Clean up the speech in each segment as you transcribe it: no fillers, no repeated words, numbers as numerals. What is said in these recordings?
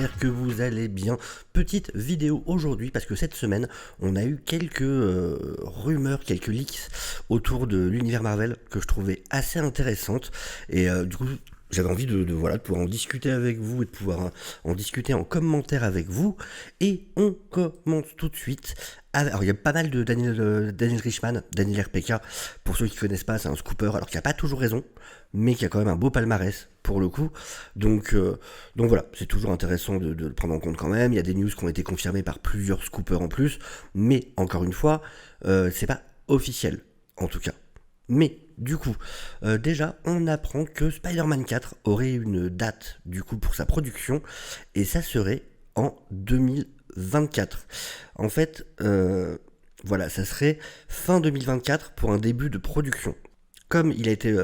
j'espère que vous allez bien. Petite vidéo aujourd'hui parce que cette semaine, on a eu quelques rumeurs, quelques leaks autour de l'univers Marvel que je trouvais assez intéressantes. Et du coup, j'avais envie de pouvoir en discuter avec vous et de pouvoir en discuter en commentaire avec vous. Et on commence tout de suite. Alors, il y a pas mal de Daniel Richman, Daniel RPK. Pour ceux qui ne connaissent pas, c'est un scooper, alors qu'il n'a pas toujours raison, mais qui a quand même un beau palmarès pour le coup. Donc voilà, c'est toujours intéressant de le prendre en compte quand même. Il y a des news qui ont été confirmées par plusieurs scoopers en plus, mais encore une fois, c'est pas officiel en tout cas. Mais du coup, déjà, on apprend que Spider-Man 4 aurait une date du coup pour sa production, et ça serait en 2024. En fait, voilà, ça serait fin 2024 pour un début de production. Comme il a été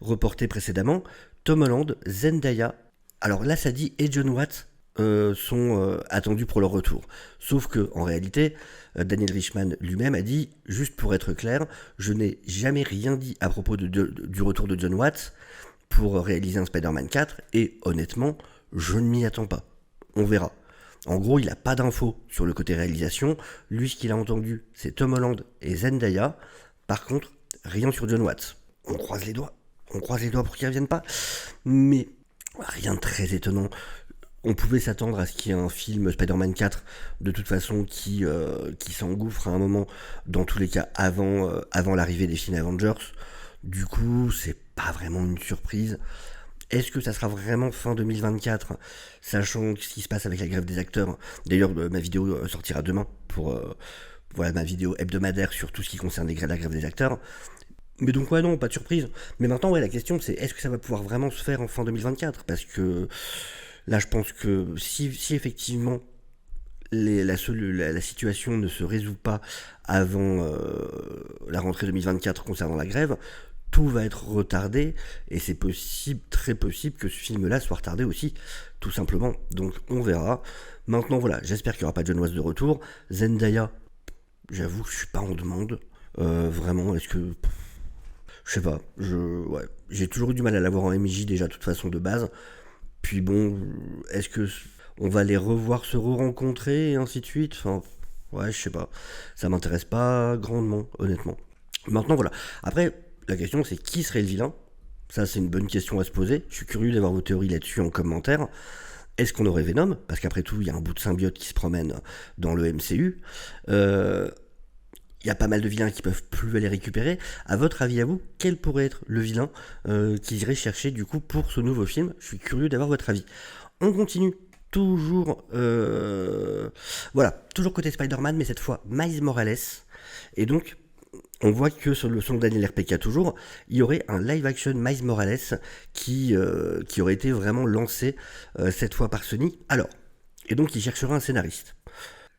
reporté précédemment, Tom Holland, Zendaya, alors là ça dit et John Watts sont attendus pour leur retour. Sauf que en réalité, Daniel Richman lui-même a dit, juste pour être clair, je n'ai jamais rien dit à propos du retour de John Watts pour réaliser un Spider-Man 4, et honnêtement, je ne m'y attends pas. On verra. En gros, il n'a pas d'infos sur le côté réalisation. Lui, ce qu'il a entendu, c'est Tom Holland et Zendaya. Par contre, rien sur John Watts. On croise les doigts. On croise les doigts pour qu'il ne revienne pas. Mais rien de très étonnant. On pouvait s'attendre à ce qu'il y ait un film Spider-Man 4, de toute façon, qui s'engouffre à un moment, dans tous les cas, avant l'arrivée des films Avengers. Du coup, c'est pas vraiment une surprise. Est-ce que ça sera vraiment fin 2024, sachant ce qui se passe avec la grève des acteurs? D'ailleurs, ma vidéo sortira demain pour ma vidéo hebdomadaire sur tout ce qui concerne la grève des acteurs. Mais donc ouais, non, pas de surprise. Mais maintenant, ouais, la question c'est, est-ce que ça va pouvoir vraiment se faire en fin 2024? Parce que là, je pense que si effectivement la situation ne se résout pas avant la rentrée 2024 concernant la grève, tout va être retardé, et c'est possible, très possible, que ce film-là soit retardé aussi, tout simplement. Donc on verra. Maintenant voilà, j'espère qu'il n'y aura pas de John Watts de retour. Zendaya, j'avoue, je suis pas en demande. Vraiment, est-ce que... Je sais pas, j'ai toujours eu du mal à l'avoir en MJ déjà, de toute façon, de base. Puis bon, est-ce que on va les revoir se re-rencontrer et ainsi de suite? Enfin, ouais, je sais pas. Ça m'intéresse pas grandement, honnêtement. Maintenant voilà. Après, la question c'est, qui serait le vilain? Ça, c'est une bonne question à se poser. Je suis curieux d'avoir vos théories là-dessus en commentaire. Est-ce qu'on aurait Venom? Parce qu'après tout, il y a un bout de symbiote qui se promène dans le MCU. Il y a pas mal de vilains qui peuvent plus aller récupérer. À votre avis, à vous, quel pourrait être le vilain qu'ils iraient chercher du coup pour ce nouveau film? Je suis curieux d'avoir votre avis. On continue. Toujours, toujours côté Spider-Man, mais cette fois Miles Morales. Et donc, on voit que sur le son de Daniel RPK toujours, il y aurait un live-action Miles Morales qui aurait été vraiment lancé cette fois par Sony. Alors, et donc il cherchera un scénariste.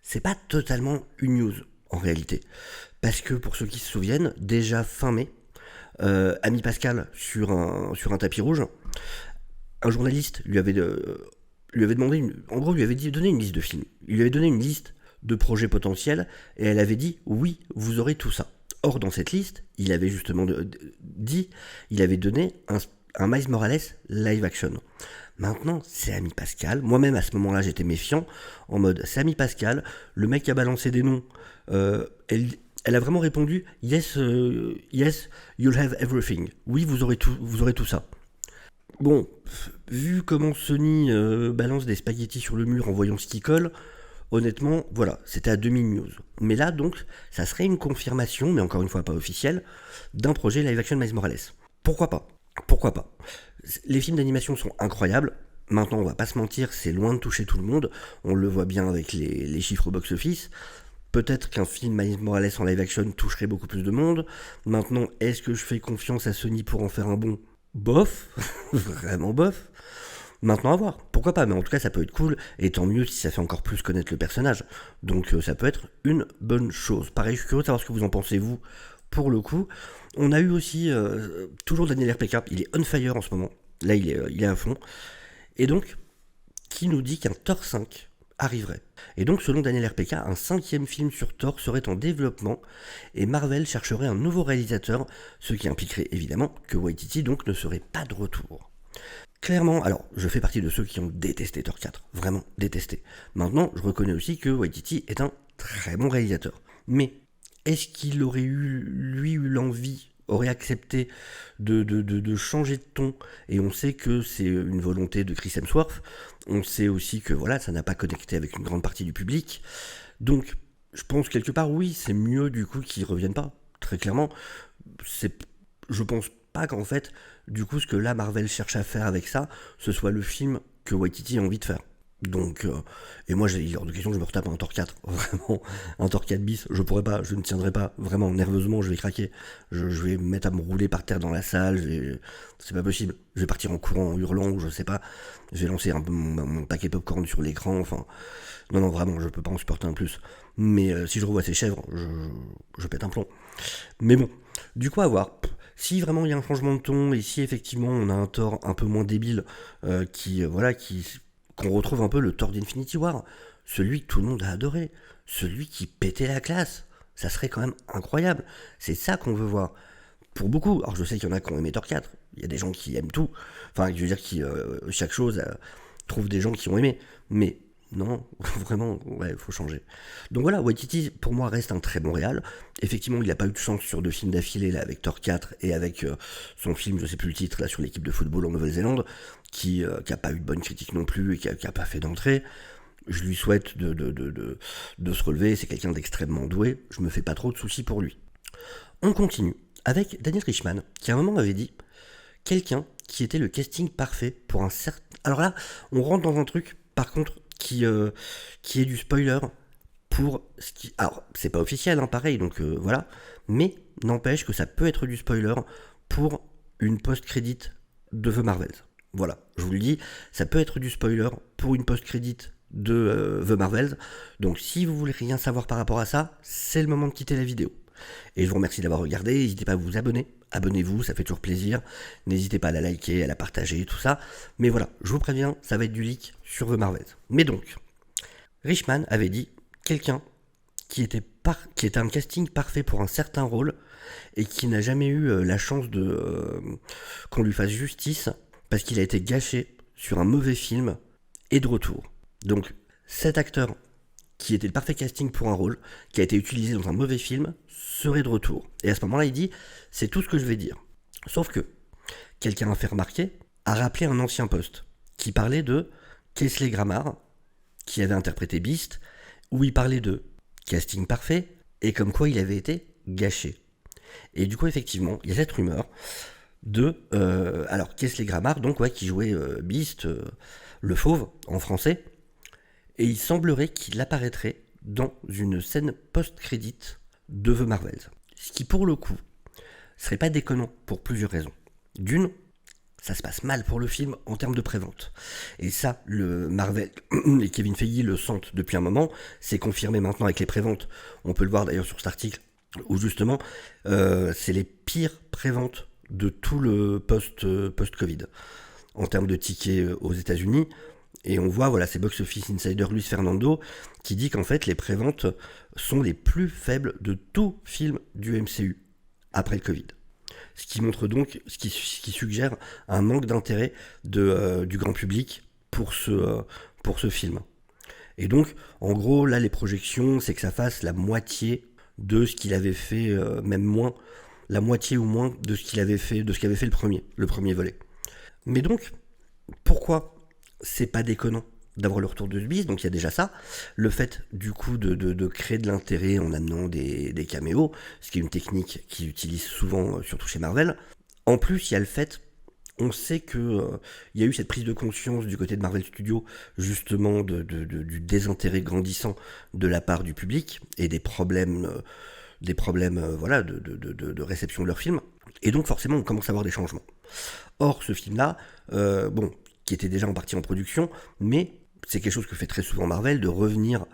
C'est pas totalement une news en réalité, parce que pour ceux qui se souviennent, déjà fin mai, Ami Pascal sur un tapis rouge, un journaliste lui avait demandé, en gros lui avait donné une liste de films, il lui avait donné une liste de projets potentiels, et elle avait dit oui, vous aurez tout ça. Or, dans cette liste, il avait justement il avait donné un Miles Morales live action. Maintenant, c'est Ami Pascal. Moi-même, à ce moment-là, j'étais méfiant, en mode, c'est Ami Pascal, le mec a balancé des noms. Elle a vraiment répondu, yes, you'll have everything. Oui, vous aurez tout ça. Bon, vu comment Sony balance des spaghettis sur le mur en voyant ce qui colle, honnêtement, voilà, c'était à demi-news. Mais là, donc, ça serait une confirmation, mais encore une fois pas officielle, d'un projet live-action Miles Morales. Pourquoi pas? Pourquoi pas? Les films d'animation sont incroyables. Maintenant, on va pas se mentir, c'est loin de toucher tout le monde. On le voit bien avec les chiffres au box-office. Peut-être qu'un film Miles Morales en live-action toucherait beaucoup plus de monde. Maintenant, est-ce que je fais confiance à Sony pour en faire un bon? Bof. Vraiment bof. Maintenant à voir, pourquoi pas, mais en tout cas ça peut être cool, et tant mieux si ça fait encore plus connaître le personnage. Donc ça peut être une bonne chose. Pareil, je suis curieux de savoir ce que vous en pensez vous, pour le coup. On a eu aussi, toujours Daniel RPK, il est on fire en ce moment, là il est à fond, et donc, qui nous dit qu'un Thor 5 arriverait. Et donc selon Daniel RPK, un 5e film sur Thor serait en développement, et Marvel chercherait un nouveau réalisateur, ce qui impliquerait évidemment que Waititi donc ne serait pas de retour. Clairement, alors je fais partie de ceux qui ont détesté Thor 4, vraiment détesté. Maintenant, je reconnais aussi que Waititi est un très bon réalisateur. Mais est-ce qu'il aurait eu l'envie, aurait accepté de changer de ton? Et on sait que c'est une volonté de Chris Hemsworth, on sait aussi que voilà, ça n'a pas connecté avec une grande partie du public. Donc, je pense quelque part, oui, c'est mieux du coup qu'ils reviennent pas, très clairement. C'est, je pense pas qu'en fait, du coup, ce que là Marvel cherche à faire avec ça, ce soit le film que Waititi a envie de faire. Donc, et moi, il est hors de question que je me retape un Thor 4, vraiment, un Thor 4 bis, je pourrais pas, je ne tiendrai pas, vraiment, nerveusement, je vais craquer, je vais me mettre à me rouler par terre dans la salle, c'est pas possible, je vais partir en courant, en hurlant, ou je sais pas, je vais lancer un peu mon paquet popcorn sur l'écran, enfin, non, non, vraiment, je peux pas en supporter un plus, mais si je revois ces chèvres, je pète un plomb. Mais bon, du coup, à voir. Si vraiment il y a un changement de ton et si effectivement on a un Thor un peu moins débile voilà qu'on retrouve un peu le Thor d'Infinity War, celui que tout le monde a adoré, celui qui pétait la classe, ça serait quand même incroyable. C'est ça qu'on veut voir. Pour beaucoup, alors je sais qu'il y en a qui ont aimé Thor 4, il y a des gens qui aiment tout, enfin je veux dire qui chaque chose trouve des gens qui ont aimé, mais non, vraiment, ouais, il faut changer. Donc voilà, Waititi, pour moi, reste un très bon réal. Effectivement, il n'a pas eu de chance sur 2 films d'affilée, là, avec Thor 4 et avec son film, je sais plus le titre, là, sur l'équipe de football en Nouvelle-Zélande, qui a pas eu de bonne critique non plus et qui a pas fait d'entrée. Je lui souhaite de se relever, c'est quelqu'un d'extrêmement doué, je me fais pas trop de soucis pour lui. On continue avec Daniel Richman, qui à un moment m'avait dit quelqu'un qui était le casting parfait pour un certain... Alors là, on rentre dans un truc, par contre, qui est du spoiler pour ce qui... Alors, c'est pas officiel, hein, pareil, donc voilà. Mais n'empêche que ça peut être du spoiler pour une post-crédit de The Marvels. Voilà, je vous le dis, ça peut être du spoiler pour une post-crédit de The Marvels. Donc si vous voulez rien savoir par rapport à ça, c'est le moment de quitter la vidéo. Et je vous remercie d'avoir regardé, n'hésitez pas à vous abonner, abonnez-vous, ça fait toujours plaisir, n'hésitez pas à la liker, à la partager, tout ça, mais voilà, je vous préviens, ça va être du leak sur The Marvels. Mais donc, Richman avait dit quelqu'un qui était un casting parfait pour un certain rôle, et qui n'a jamais eu la chance qu'on lui fasse justice, parce qu'il a été gâché sur un mauvais film, et de retour. Donc, cet acteur qui était le parfait casting pour un rôle, qui a été utilisé dans un mauvais film, serait de retour. Et à ce moment-là, il dit, c'est tout ce que je vais dire. Sauf que, quelqu'un a fait remarquer, a rappelé un ancien post, qui parlait de Kingsley Grammer, qui avait interprété Beast, où il parlait de casting parfait, et comme quoi il avait été gâché. Et du coup, effectivement, il y a cette rumeur alors, Kingsley Grammer, donc, ouais, qui jouait Beast, le fauve, en français, et il semblerait qu'il apparaîtrait dans une scène post-crédit de The Marvels. Ce qui, pour le coup, serait pas déconnant pour plusieurs raisons. D'une, ça se passe mal pour le film en termes de prévente. Et ça, le Marvel et Kevin Feige le sentent depuis un moment, c'est confirmé maintenant avec les préventes. On peut le voir d'ailleurs sur cet article, où justement, c'est les pires préventes de tout le post-Covid. En termes de tickets aux États-Unis. Et on voit, voilà, c'est Box Office Insider Luis Fernando qui dit qu'en fait, les préventes sont les plus faibles de tout film du MCU après le Covid. Ce qui montre donc, ce qui suggère un manque d'intérêt du grand public pour ce film. Et donc, en gros, là, les projections, c'est que ça fasse la moitié de ce qu'il avait fait, même moins, la moitié ou moins de ce qu'il avait fait, de ce qu'avait fait le premier volet. Mais donc, pourquoi c'est pas déconnant d'avoir le retour de Beast, donc il y a déjà ça. Le fait, du coup, de créer de l'intérêt en amenant des caméos, ce qui est une technique qu'ils utilisent souvent, surtout chez Marvel. En plus, il y a le fait, on sait que il y a eu cette prise de conscience du côté de Marvel Studios, justement, du désintérêt grandissant de la part du public et des problèmes voilà, de réception de leurs films. Et donc, forcément, on commence à avoir des changements. Or, ce film-là, qui était déjà en partie en production, mais c'est quelque chose que fait très souvent Marvel, de revenir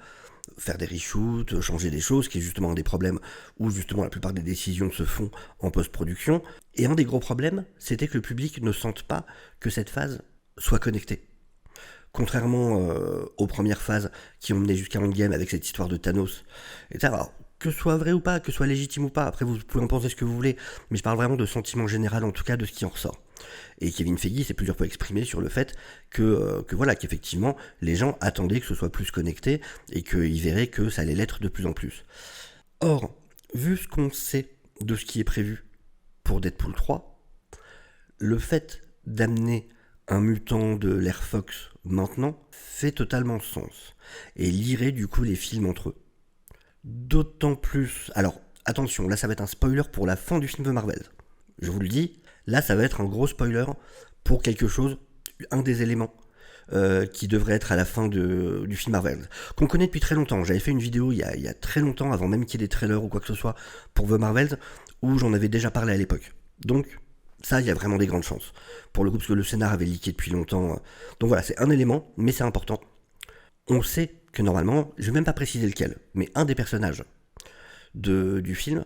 faire des reshoots, changer des choses, qui est justement un des problèmes où justement la plupart des décisions se font en post-production. Et un des gros problèmes, c'était que le public ne sente pas que cette phase soit connectée. Contrairement aux premières phases qui ont mené jusqu'à Endgame avec cette histoire de Thanos, etc. Alors, que ce soit vrai ou pas, que ce soit légitime ou pas, après vous pouvez en penser ce que vous voulez, mais je parle vraiment de sentiment général, en tout cas de ce qui en ressort. Et Kevin Feige s'est plusieurs fois exprimé sur le fait que voilà, qu'effectivement, les gens attendaient que ce soit plus connecté et qu'ils verraient que ça allait l'être de plus en plus. Or, vu ce qu'on sait de ce qui est prévu pour Deadpool 3, le fait d'amener un mutant de l'ère Fox maintenant fait totalement sens et lirait du coup les films entre eux. D'autant plus... Alors, attention, là ça va être un spoiler pour la fin du film de Marvel. Je vous le dis, là ça va être un gros spoiler pour quelque chose, un des éléments qui devrait être à la fin du film Marvel, qu'on connaît depuis très longtemps. J'avais fait une vidéo il y a très longtemps, avant même qu'il y ait des trailers ou quoi que ce soit, pour The Marvels, où j'en avais déjà parlé à l'époque. Donc, ça, il y a vraiment des grandes chances. Pour le coup, parce que le scénar avait leaké depuis longtemps. Donc voilà, c'est un élément, mais c'est important. On sait que normalement, je vais même pas préciser lequel, mais un des personnages du film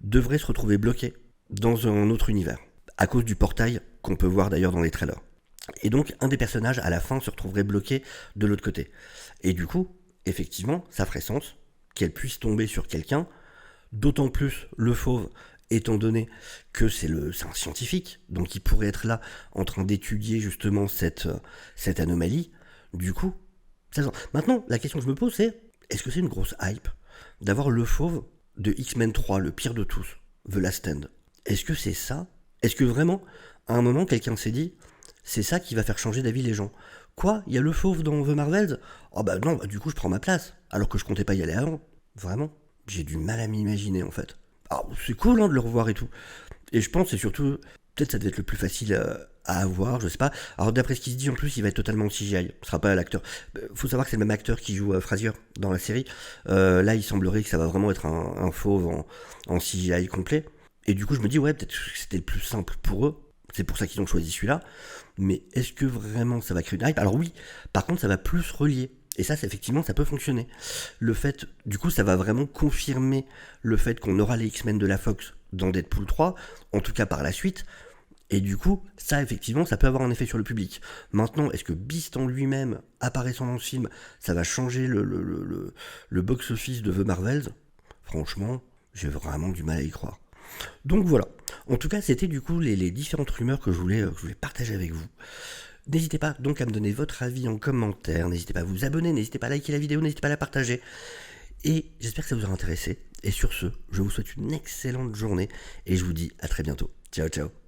devrait se retrouver bloqué dans un autre univers, à cause du portail qu'on peut voir d'ailleurs dans les trailers. Et donc, un des personnages, à la fin, se retrouverait bloqué de l'autre côté. Et du coup, effectivement, ça ferait sens qu'elle puisse tomber sur quelqu'un, d'autant plus le fauve, étant donné que c'est un scientifique, donc il pourrait être là en train d'étudier justement cette anomalie. Du coup, ça sent. Maintenant, la question que je me pose, c'est est-ce que c'est une grosse hype d'avoir le fauve de X-Men 3, le pire de tous, The Last Stand? Est-ce que c'est ça? Est-ce que vraiment, à un moment, quelqu'un s'est dit c'est ça qui va faire changer d'avis les gens? Quoi? Il y a le fauve dans The Marvels? Oh bah non, bah du coup je prends ma place, alors que je comptais pas y aller avant. Vraiment? J'ai du mal à m'imaginer en fait. Alors c'est cool hein, de le revoir et tout. Et je pense c'est surtout, peut-être ça devait être le plus facile à avoir, je sais pas. Alors d'après ce qui se dit en plus, il va être totalement en CGI, ce sera pas l'acteur. Faut savoir que c'est le même acteur qui joue Frasier dans la série. Là il semblerait que ça va vraiment être un fauve en CGI complet. Et du coup je me dis ouais, peut-être que c'était le plus simple pour eux. C'est pour ça qu'ils ont choisi celui-là. Mais est-ce que vraiment ça va créer une hype? Alors oui, par contre ça va plus relier. Et ça, effectivement, ça peut fonctionner. Le fait, du coup, ça va vraiment confirmer le fait qu'on aura les X-Men de la Fox dans Deadpool 3, en tout cas par la suite. Et du coup, ça, effectivement, ça peut avoir un effet sur le public. Maintenant, est-ce que Beast en lui-même, apparaissant dans le film, ça va changer le box-office de The Marvels? Franchement, j'ai vraiment du mal à y croire. Donc voilà. En tout cas, c'était du coup les différentes rumeurs que je voulais partager avec vous. N'hésitez pas donc à me donner votre avis en commentaire, n'hésitez pas à vous abonner, n'hésitez pas à liker la vidéo, n'hésitez pas à la partager. Et j'espère que ça vous aura intéressé. Et sur ce, je vous souhaite une excellente journée et je vous dis à très bientôt. Ciao ciao.